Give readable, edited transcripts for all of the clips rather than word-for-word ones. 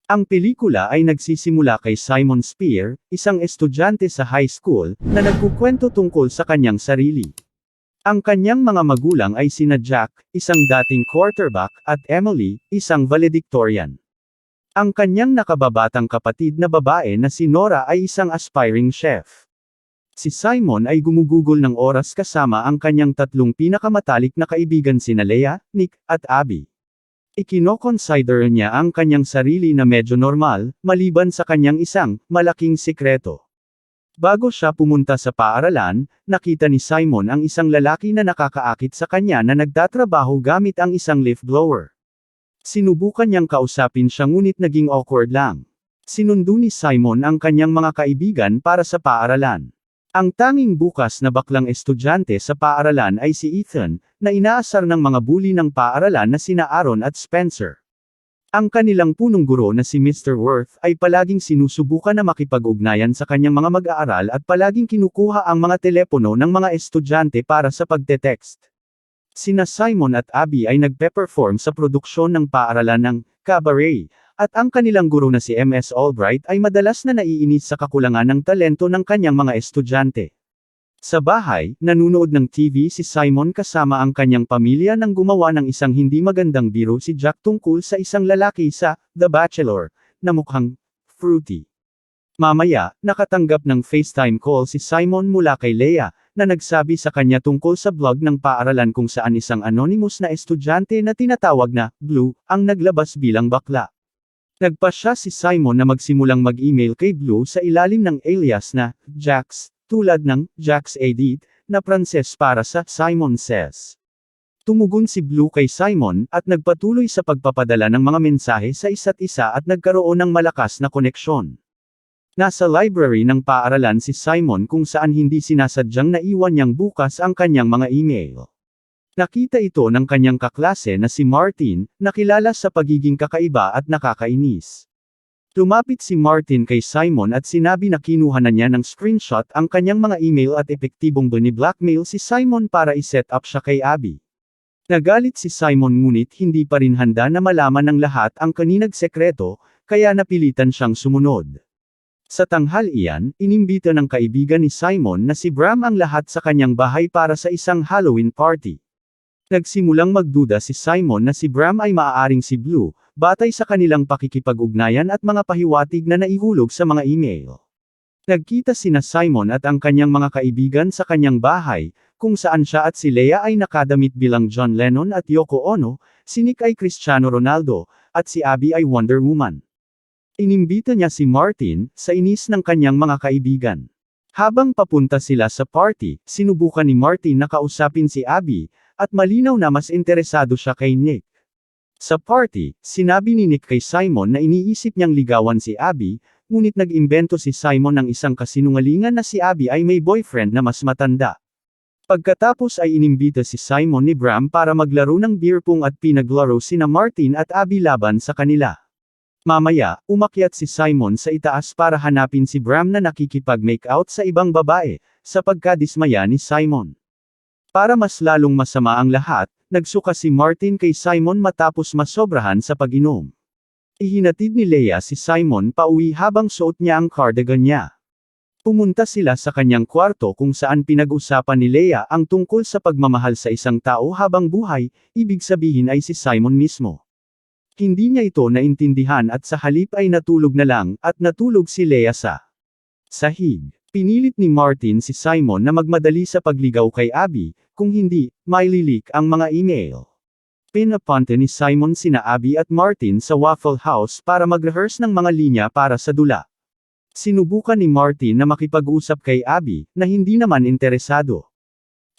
Ang pelikula ay nagsisimula kay Simon Spear, isang estudyante sa high school, na nagkukwento tungkol sa kanyang sarili. Ang kanyang mga magulang ay sina Jack, isang dating quarterback, at Emily, isang valedictorian. Ang kanyang nakababatang kapatid na babae na si Nora ay isang aspiring chef. Si Simon ay gumugugol ng oras kasama ang kanyang tatlong pinakamatalik na kaibigan sina Leah, Nick, at Abby. Ikino-consider niya ang kanyang sarili na medyo normal, maliban sa kanyang isang malaking sikreto. Bago siya pumunta sa paaralan, nakita ni Simon ang isang lalaki na nakakaakit sa kanya na nagtatrabaho gamit ang isang leaf blower. Sinubukan niyang kausapin siya ngunit naging awkward lang. Sinundo ni Simon ang kanyang mga kaibigan para sa paaralan. Ang tanging bukas na baklang estudyante sa paaralan ay si Ethan, na inaasar ng mga bully ng paaralan na sina Aaron at Spencer. Ang kanilang punong guro na si Mr. Worth ay palaging sinusubukan na makipag-ugnayan sa kanyang mga mag-aaral at palaging kinukuha ang mga telepono ng mga estudyante para sa pagte-text. Sina Simon at Abby ay nagpe-perform sa produksyon ng paaralan ng cabaret, at ang kanilang guro na si Ms. Albright ay madalas na naiinis sa kakulangan ng talento ng kanyang mga estudyante. Sa bahay, nanunood ng TV si Simon kasama ang kanyang pamilya nang gumawa ng isang hindi magandang biro si Jack tungkol sa isang lalaki sa The Bachelor, na mukhang fruity. Mamaya, nakatanggap ng FaceTime call si Simon mula kay Leah, na nagsabi sa kanya tungkol sa blog ng paaralan kung saan isang anonymous na estudyante na tinatawag na Blue ang naglabas bilang bakla. Nagpasya si Simon na magsimulang mag-email kay Blue sa ilalim ng alias na Jax, tulad ng Jax Edit, na Pranses para sa Simon Says. Tumugon si Blue kay Simon, at nagpatuloy sa pagpapadala ng mga mensahe sa isa't isa at nagkaroon ng malakas na koneksyon. Nasa library ng paaralan si Simon kung saan hindi sinasadyang naiwan niyang bukas ang kanyang mga email. Nakita ito ng kanyang kaklase na si Martin, na kilala sa pagiging kakaiba at nakakainis. Lumapit si Martin kay Simon at sinabi na kinuha na niya ng screenshot ang kanyang mga email at epektibong bini-blackmail si Simon para i-set up siya kay Abby. Nagalit si Simon ngunit hindi pa rin handa na malaman ng lahat ang kaninang sekreto, kaya napilitan siyang sumunod. Sa tanghalian, inimbita ng kaibigan ni Simon na si Bram ang lahat sa kanyang bahay para sa isang Halloween party. Nagsimulang magduda si Simon na si Bram ay maaaring si Blue, batay sa kanilang pakikipag-ugnayan at mga pahiwatig na naihulog sa mga email. Nagkita sina Simon at ang kanyang mga kaibigan sa kanyang bahay, kung saan siya at si Leah ay nakadamit bilang John Lennon at Yoko Ono, si Nick ay Cristiano Ronaldo, at si Abby ay Wonder Woman. Inimbita niya si Martin, sa inis ng kanyang mga kaibigan. Habang papunta sila sa party, sinubukan ni Martin na kausapin si Abby, at malinaw na mas interesado siya kay Nick. Sa party, sinabi ni Nick kay Simon na iniisip niyang ligawan si Abby, ngunit nag-imbento si Simon ng isang kasinungalingan na si Abby ay may boyfriend na mas matanda. Pagkatapos ay inimbita si Simon ni Bram para maglaro ng beer pong at pinaglaro sina Martin at Abby laban sa kanila. Mamaya, umakyat si Simon sa itaas para hanapin si Bram na nakikipag-make-out sa ibang babae, sa pagkadismaya ni Simon. Para mas lalong masama ang lahat, nagsuka si Martin kay Simon matapos masobrahan sa pag-inom. Ihinatid ni Leah si Simon pauwi habang suot niya ang cardigan niya. Pumunta sila sa kanyang kwarto kung saan pinag-usapan ni Leah ang tungkol sa pagmamahal sa isang tao habang buhay, ibig sabihin ay si Simon mismo. Hindi niya ito naintindihan at sa halip ay natulog na lang, at natulog si Leah sa sahig. Pinilit ni Martin si Simon na magmadali sa pagligaw kay Abby, kung hindi, maililik ang mga email. Pinapunta ni Simon sina Abby at Martin sa Waffle House para mag-rehearse ng mga linya para sa dula. Sinubukan ni Martin na makipag-usap kay Abby, na hindi naman interesado.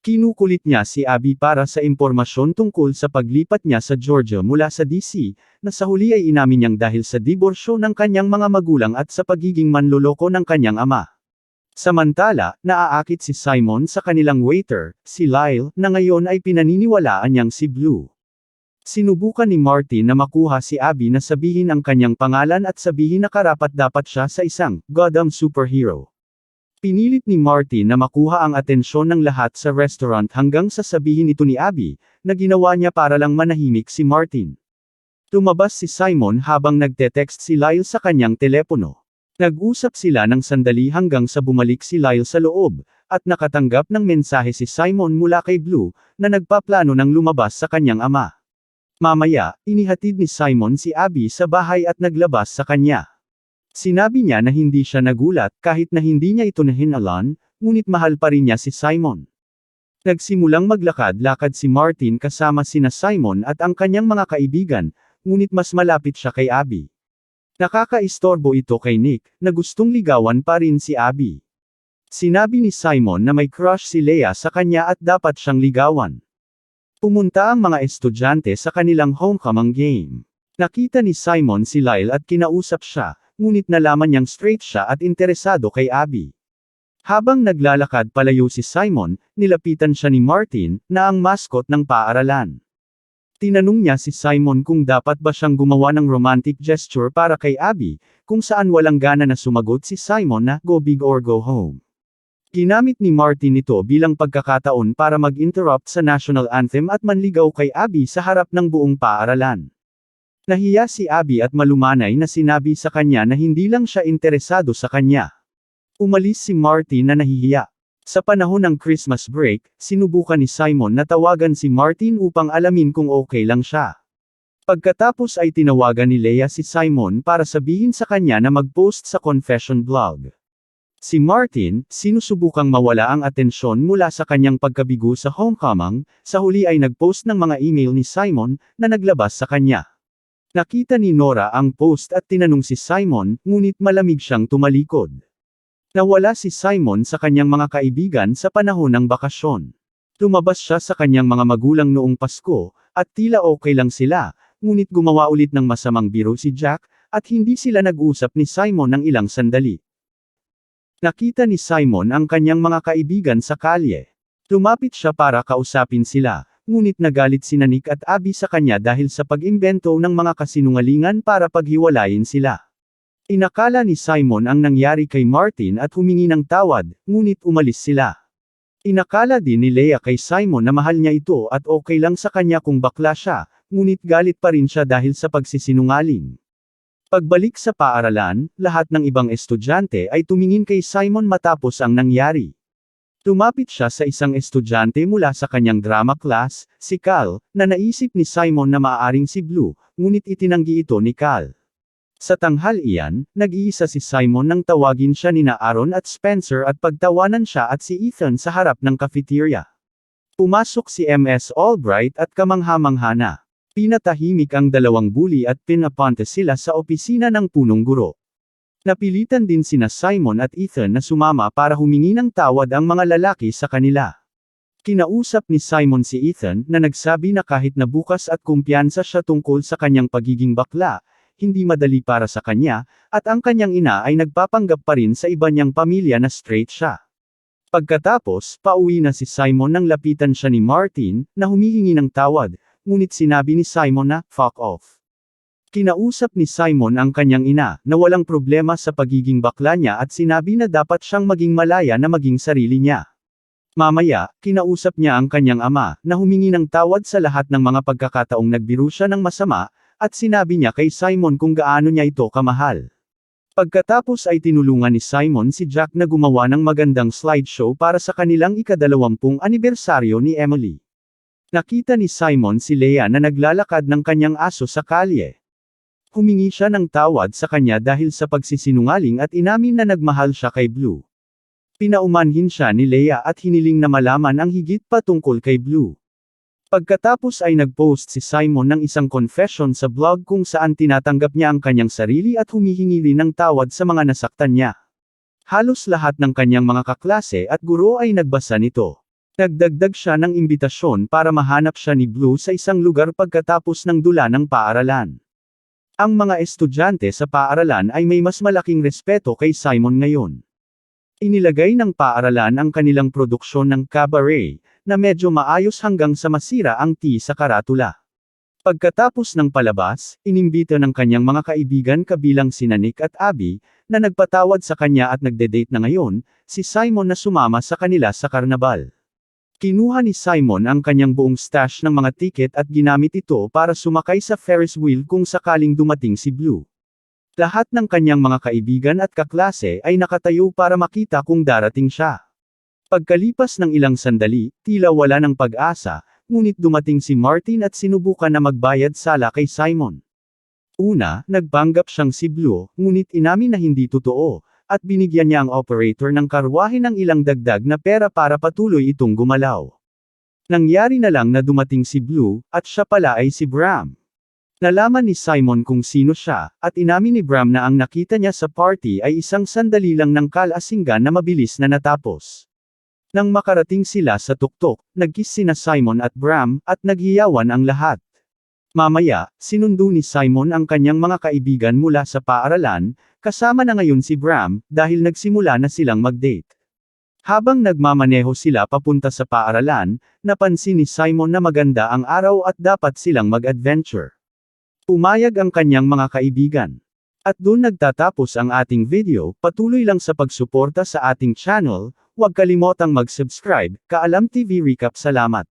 Kinukulit niya si Abby para sa impormasyon tungkol sa paglipat niya sa Georgia mula sa DC, na sa huli ay inamin niyang dahil sa diborsyo ng kanyang mga magulang at sa pagiging manloloko ng kanyang ama. Samantala, naaakit si Simon sa kanilang waiter, si Lyle, na ngayon ay pinaniniwalaan niyang si Blue. Sinubukan ni Martin na makuha si Abby na sabihin ang kanyang pangalan at sabihin na karapat-dapat siya sa isang Gotham superhero. Pinilit ni Martin na makuha ang atensyon ng lahat sa restaurant hanggang sa sabihin ito ni Abby, na ginawa niya para lang manahimik si Martin. Tumabas si Simon habang nagte-text si Lyle sa kanyang telepono. Nag-usap sila ng sandali hanggang sa bumalik si Lyle sa loob, at nakatanggap ng mensahe si Simon mula kay Blue, na nagpaplano ng lumabas sa kanyang ama. Mamaya, inihatid ni Simon si Abby sa bahay at naglabas sa kanya. Sinabi niya na hindi siya nagulat kahit na hindi niya ito nahinala, ngunit mahal pa rin niya si Simon. Nagsimulang maglakad-lakad si Martin kasama sina Simon at ang kanyang mga kaibigan, ngunit mas malapit siya kay Abby. Nakakaistorbo ito kay Nick, na gustong ligawan pa rin si Abby. Sinabi ni Simon na may crush si Leia sa kanya at dapat siyang ligawan. Pumunta ang mga estudyante sa kanilang homecoming game. Nakita ni Simon si Lyle at kinausap siya, ngunit nalaman niyang straight siya at interesado kay Abby. Habang naglalakad palayo si Simon, nilapitan siya ni Martin, na ang mascot ng paaralan. Tinanong niya si Simon kung dapat ba siyang gumawa ng romantic gesture para kay Abby, kung saan walang gana na sumagot si Simon na, "Go big or go home." Ginamit ni Martin ito bilang pagkakataon para mag-interrupt sa national anthem at manligaw kay Abby sa harap ng buong paaralan. Nahiya si Abby at malumanay na sinabi sa kanya na hindi lang siya interesado sa kanya. Umalis si Martin na nahihiya. Sa panahon ng Christmas break, sinubukan ni Simon na tawagan si Martin upang alamin kung okay lang siya. Pagkatapos ay tinawagan ni Leia si Simon para sabihin sa kanya na mag-post sa confession blog. Si Martin, sinusubukang mawala ang atensyon mula sa kanyang pagkabigo sa homecoming, sa huli ay nag-post ng mga email ni Simon, na naglabas sa kanya. Nakita ni Nora ang post at tinanong si Simon, ngunit malamig siyang tumalikod. Nawala si Simon sa kanyang mga kaibigan sa panahon ng bakasyon. Lumabas siya sa kanyang mga magulang noong Pasko, at tila okay lang sila, ngunit gumawa ulit ng masamang biro si Jack, at hindi sila nag-usap ni Simon ng ilang sandali. Nakita ni Simon ang kanyang mga kaibigan sa kalye. Lumapit siya para kausapin sila, ngunit nagalit sina Nick at Abby sa kanya dahil sa pag-imbento ng mga kasinungalingan para paghiwalayin sila. Inakala ni Simon ang nangyari kay Martin at humingi ng tawad, ngunit umalis sila. Inakala din ni Leia kay Simon na mahal niya ito at okay lang sa kanya kung bakla siya, ngunit galit pa rin siya dahil sa pagsisinungaling. Pagbalik sa paaralan, lahat ng ibang estudyante ay tumingin kay Simon matapos ang nangyari. Tumapit siya sa isang estudyante mula sa kanyang drama class, si Cal, na naisip ni Simon na maaaring si Blue, ngunit itinanggi ito ni Cal. Sa tanghalian, nag-iisa si Simon nang tawagin siya nina Aaron at Spencer at pagtawanan siya at si Ethan sa harap ng cafeteria. Pumasok si Ms. Albright at kamangha-mangha na. Pinatahimik ang dalawang bully at pinapunta sila sa opisina ng punong guro. Napilitan din sina Simon at Ethan na sumama para humingi ng tawad ang mga lalaki sa kanila. Kinausap ni Simon si Ethan na nagsabi na kahit na bukas at kumpiyansa siya tungkol sa kanyang pagiging bakla, hindi madali para sa kanya, at ang kanyang ina ay nagpapanggap pa rin sa iba niyang pamilya na straight siya. Pagkatapos, pauwi na si Simon nang lapitan siya ni Martin, na humihingi ng tawad, ngunit sinabi ni Simon na, "Fuck off." Kinausap ni Simon ang kanyang ina, na walang problema sa pagiging bakla niya at sinabi na dapat siyang maging malaya na maging sarili niya. Mamaya, kinausap niya ang kanyang ama, na humingi ng tawad sa lahat ng mga pagkakataong nagbiro siya ng masama, at sinabi niya kay Simon kung gaano niya ito kamahal. Pagkatapos ay tinulungan ni Simon si Jack na gumawa ng magandang slideshow para sa kanilang ika-20 anibersaryo ni Emily. Nakita ni Simon si Leia na naglalakad ng kanyang aso sa kalye. Humingi siya ng tawad sa kanya dahil sa pagsisinungaling at inamin na nagmahal siya kay Blue. Pinaumanhin siya ni Leia at hiniling na malaman ang higit pa tungkol kay Blue. Pagkatapos ay nag-post si Simon ng isang confession sa blog kung saan tinatanggap niya ang kanyang sarili at humihingi rin ng tawad sa mga nasaktan niya. Halos lahat ng kanyang mga kaklase at guro ay nagbasa nito. Nagdagdag siya ng imbitasyon para mahanap siya ni Blue sa isang lugar pagkatapos ng dula ng paaralan. Ang mga estudyante sa paaralan ay may mas malaking respeto kay Simon ngayon. Inilagay ng paaralan ang kanilang produksyon ng cabaret, na medyo maayos hanggang sa masira ang tea sa karatula. Pagkatapos ng palabas, inimbita ng kanyang mga kaibigan kabilang sina Nick at Abby, na nagpatawad sa kanya at nagde-date na ngayon, si Simon na sumama sa kanila sa karnabal. Kinuha ni Simon ang kanyang buong stash ng mga tiket at ginamit ito para sumakay sa Ferris wheel kung sakaling dumating si Blue. Lahat ng kanyang mga kaibigan at kaklase ay nakatayo para makita kung darating siya. Pagkalipas ng ilang sandali, tila wala ng pag-asa, ngunit dumating si Martin at sinubukan na magbayad sala kay Simon. Una, nagpanggap siyang si Blue, ngunit inamin na hindi totoo, at binigyan niya ang operator ng karwahe ng ilang dagdag na pera para patuloy itong gumalaw. Nangyari na lang na dumating si Blue, at siya pala ay si Bram. Nalaman ni Simon kung sino siya, at inamin ni Bram na ang nakita niya sa party ay isang sandali lang ng kalasinggan na mabilis na natapos. Nang makarating sila sa tuktok, nagkiss sina Simon at Bram, at naghiyawan ang lahat. Mamaya, sinundo ni Simon ang kanyang mga kaibigan mula sa paaralan, kasama na ngayon si Bram, dahil nagsimula na silang mag-date. Habang nagmamaneho sila papunta sa paaralan, napansin ni Simon na maganda ang araw at dapat silang mag-adventure. Pumayag ang kanyang mga kaibigan. At doon nagtatapos ang ating video. Patuloy lang sa pagsuporta sa ating channel, huwag kalimotang mag-subscribe. Kaalam TV Recap. Salamat.